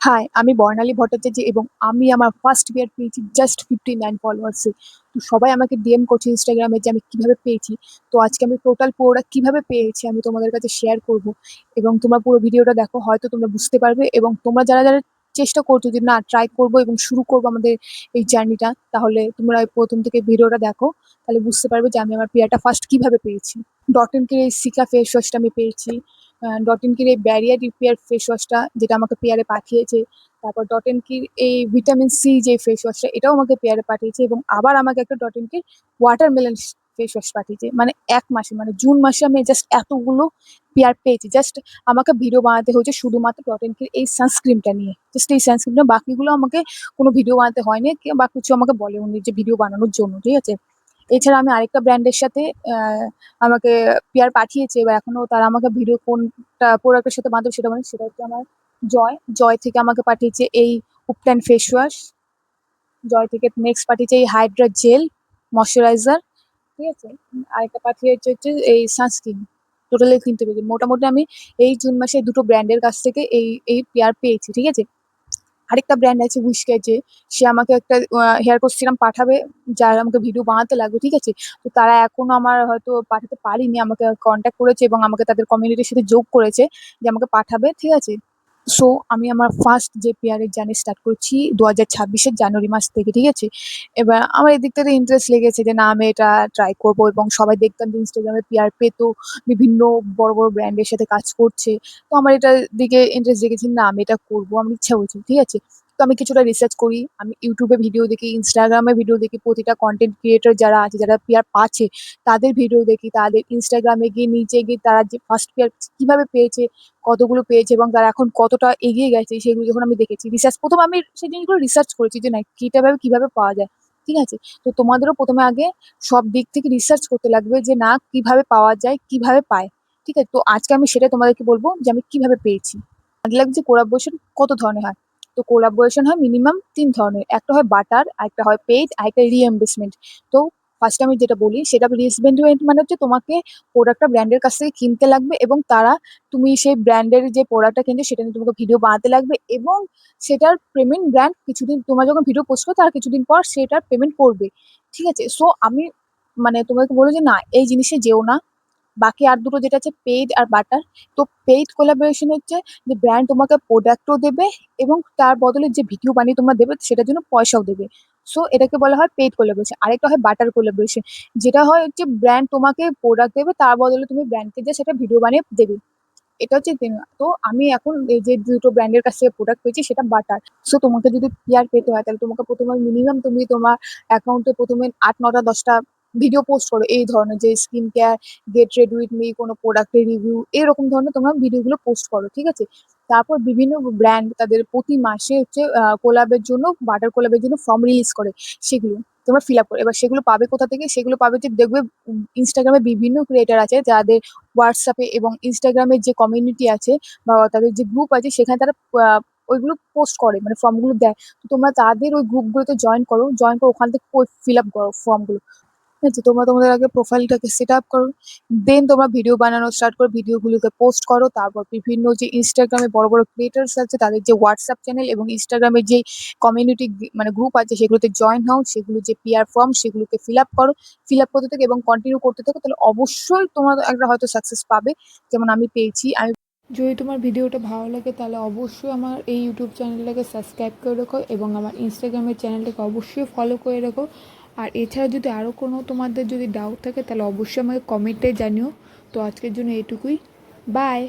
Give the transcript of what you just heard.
High, আমি বর্ণালী ভট্টাচার্য এবং আমি আমার ফার্স্ট বিয়ার পেয়েছি জাস্ট 59 ফলোয়ার্সে। তো সবাই আমাকে ডিএম করছে ইনস্টাগ্রামে যে আমি কিভাবে পেয়েছি। তো আজকে আমি টোটাল পুরোটা কিভাবে পেয়েছি আমি তোমাদের কাছে শেয়ার করব এবং তোমরা পুরো ভিডিওটা দেখো, হয়তো তোমরা বুঝতে পারবে। এবং তোমরা যারা চেষ্টা করছো যে না ট্রাই করবো এবং শুরু করবো আমাদের এই জার্নিটা, তাহলে তোমরা প্রথম থেকে ভিডিওটা দেখো, তাহলে বুঝতে পারবে যে আমি আমার পেয়ারটা ফার্স্ট কিভাবে পেয়েছি। ডট ইনকের এই সিকা ফেস ওয়াশটা আমি পেয়েছি। ডট ইনকির এই ব্যারিয়ার রিপেয়ার ফেস ওয়াশটা যেটা আমাকে পেয়ারে পাঠিয়েছে। তারপর ডট ইনকির এই ভিটামিন সি যে ফেস ওয়াশটা, এটাও আমাকে পেয়ারে পাঠিয়েছে। এবং আবার আমাকে একটা ডট ইনকির ওয়াটারমেলন ফেস ওয়াশ পাঠিয়েছে। মানে ১ মাসে, মানে জুন মাসে আমি জাস্ট এতগুলো পেয়ার পেয়েছি। জাস্ট আমাকে ভিডিও বানাতে হয়েছে শুধুমাত্র ডট ইনকির এই সানস্ক্রিনটা নিয়ে। জাস্ট এই সানস্ক্রিনটা, বাকিগুলো আমাকে কোনো ভিডিও বানাতে হয়নি, বা কিছু আমাকে বলেওনি যে ভিডিও বানানোর জন্য, ঠিক আছে? এছাড়া আমি আরেকটা ব্র্যান্ডের সাথে আমাকে পেয়ার পাঠিয়েছে, এবার এখনো তারা আমাকে ভিডিও কোনটা প্রোডাক্টের সাথে বানাবে সেটা মানে, সেটা হচ্ছে আমার জয় থেকে আমাকে পাঠিয়েছে এই উপটান ফেস ওয়াশ। জয় থেকে নেক্সট পাঠিয়েছে এই হাইড্রা জেল ময়শ্চারাইজার, ঠিক আছে? আরেকটা পাঠিয়েছে হচ্ছে এই সানস্ক্রিন। টোটালি ৩ টে পেয়েছি। মোটামুটি আমি এই জুন মাসে ২ টো ব্র্যান্ডের কাছ থেকে এই পেয়ার পেয়েছি, ঠিক আছে? আরেকটা ব্র্যান্ড আছে হুইস্কার, যে সে আমাকে একটা হেয়ার কোচ সিরাম পাঠাবে, যার আমাকে ভিডিও বানাতে লাগবে, ঠিক আছে? তো তারা এখনো আমার হয়তো পাঠাতে পারিনি, আমাকে কন্ট্যাক্ট করেছে এবং আমাকে তাদের কমিউনিটির সাথে যোগ করেছে যে আমাকে পাঠাবে, ঠিক আছে? সো আমি আমার ফার্স্ট যে পেয়ারের জার্নি স্টার্ট করছি ২০২৬-এর জানুয়ারি মাস থেকে, ঠিক আছে? এবার আমার এদিক থেকে ইন্টারেস্ট লেগেছে যে না আমি এটা ট্রাই করব। এবং সবাই দেখতাম যে ইনস্টাগ্রামে পেয়ার পেত, বিভিন্ন বড় ব্র্যান্ডের সাথে কাজ করছে। তো আমার এটার দিকে ইন্টারেস্ট জেগেছে, না আমি এটা করবো, আমার ইচ্ছা হয়েছে, ঠিক আছে? তো আমি কিছুটা রিসার্চ করি, আমি ইউটিউবে ভিডিও দেখি, ইনস্টাগ্রামে ভিডিও দেখি, প্রতিটা কন্টেন্ট ক্রিয়েটর যারা আছে, যারা পেয়ার পাচ্ছে তাদের ভিডিও দেখি, তাদের ইনস্টাগ্রামে গিয়ে নিচে গিয়ে তারা যে ফার্স্ট পেয়ার কিভাবে পেয়েছে, কতগুলো পেয়েছে এবং তারা এখন কতটা এগিয়ে গেছে, সেগুলো যখন আমি দেখেছি, প্রথমে আমি সেই জিনিসগুলো রিসার্চ করেছি যে না কিভাবে পাওয়া যায়, ঠিক আছে? তো তোমাদেরও প্রথমে আগে সব দিক থেকে রিসার্চ করতে লাগবে যে না কিভাবে পাওয়া যায়, কিভাবে পায়, ঠিক আছে? তো আজকে আমি সেটা তোমাদেরকে বলবো যে আমি কিভাবে পেয়েছি। আগে লাগছে কোলাবোরেশন কত ধরনের হয়। তো কোলাবোরেশন হয় মিনিমাম ৩ ধরনের। একটা হয় বাটার, আরেকটা হয় পেইড, আরেকটা রিইম্বার্সমেন্ট। তো ফার্স্ট আমি যেটা বলি সেটা রিইম্বার্সমেন্ট মানে হচ্ছে তোমাকে প্রোডাক্টটা ব্র্যান্ডের কাছ থেকে কিনতে লাগবে এবং তারা, তুমি সেই ব্র্যান্ডের যে প্রোডাক্টটা কিনছো সেটা নিয়ে তোমাকে ভিডিও বানাতে লাগবে এবং সেটার পেমেন্ট ব্র্যান্ড কিছুদিন, তোমরা যখন ভিডিও পোস্ট করবে তার কিছুদিন পর সেটার পেমেন্ট করবে, ঠিক আছে? সো আমি মানে তোমাকে বলবো যে না এই জিনিসে যেও না। বাকি আর দুটো যেটা আছে পেইড আর বাটার। তো পেইড কোলাবোরেশন হচ্ছে যে ব্র্যান্ড তোমাকে প্রোডাক্টও দেবে এবং তার বদলে যে ভিডিও বানিয়ে তোমরা দেবে সেটার জন্য পয়সাও দেবে। সো এটাকে বলা হয় পেইড কোলাবোরেশন। আরেকটা হয় বাটার কোলাবোরেশন, যেটা হয় হচ্ছে ব্র্যান্ড তোমাকে প্রোডাক্ট দেবে, তার বদলে তুমি ব্র্যান্ডকে যে সেটা ভিডিও বানিয়ে দেবে। এটা হচ্ছে তো আমি এখন এই যে দুটো ব্র্যান্ডের কাছ থেকে প্রোডাক্ট পেয়েছি সেটা বাটার। সো তোমাকে যদি পেয়ার পেতে হয় তাহলে তোমাকে প্রথমে মিনিমাম তুমি তোমার অ্যাকাউন্টে প্রথমে ৮, ৯টা, ১০টা ভিডিও পোস্ট করো এই ধরনের, যে skin care, get ready with me, কোনো প্রোডাক্টের রিভিউ, এরকম ধরনের তোমরা ভিডিওগুলো পোস্ট করো, ঠিক আছে? তারপর বিভিন্ন ব্র্যান্ড তাদের প্রতি মাসে হচ্ছে কোলাবের জন্য, বাটার কোলাবের জন্য ফর্ম রিলিজ করে, সেগুলো তোমরা ফিল আপ করো। এবার সেগুলো পাবে কোথা থেকে? সেগুলো পাবে যে দেখবে ইনস্টাগ্রামে বিভিন্ন ক্রিয়েটার আছে যাদের হোয়াটসঅ্যাপে এবং ইনস্টাগ্রামের যে কমিউনিটি আছে বা তাদের যে গ্রুপ আছে সেখানে তারা ওইগুলো পোস্ট করে, মানে ফর্মগুলো দেয়। তো তোমরা তাদের ওই গ্রুপগুলোতে জয়েন করো, ওখান থেকে ফিল আপ করো ফর্মগুলো, ঠিক আছে? তোমরা তোমাদের আগে প্রোফাইলটাকে সেট আপ করো, দেন তোমরা ভিডিও বানানো স্টার্ট করো, ভিডিওগুলোকে পোস্ট করো। তারপর বিভিন্ন যে ইনস্টাগ্রামে বড় ক্রিয়েটার্স আছে তাদের যে হোয়াটসঅ্যাপ চ্যানেল এবং ইনস্টাগ্রামের যে কমিউনিটি মানে গ্রুপ আছে সেগুলোতে জয়েন হও, সেগুলো যে পিআর ফর্ম সেগুলোকে ফিল আপ করো, ফিল আপ করতে থাকো এবং কন্টিনিউ করতে থাকো, তাহলে অবশ্যই তোমরা একটা হয়তো সাকসেস পাবে, যেমন আমি পেয়েছি। যদি তোমার ভিডিওটা ভালো লাগে তাহলে অবশ্যই আমার এই ইউটিউব চ্যানেলটাকে সাবস্ক্রাইব করে রেখো এবং আমার ইনস্টাগ্রামের চ্যানেলটাকে অবশ্যই ফলো করে রেখো। আর এছাড়া যদি আরও কোনো তোমাদের যদি ডাউট থাকে তাহলে অবশ্যই আমাকে কমেন্টে জানিও। তো আজকের জন্য এইটুকুই, বাই।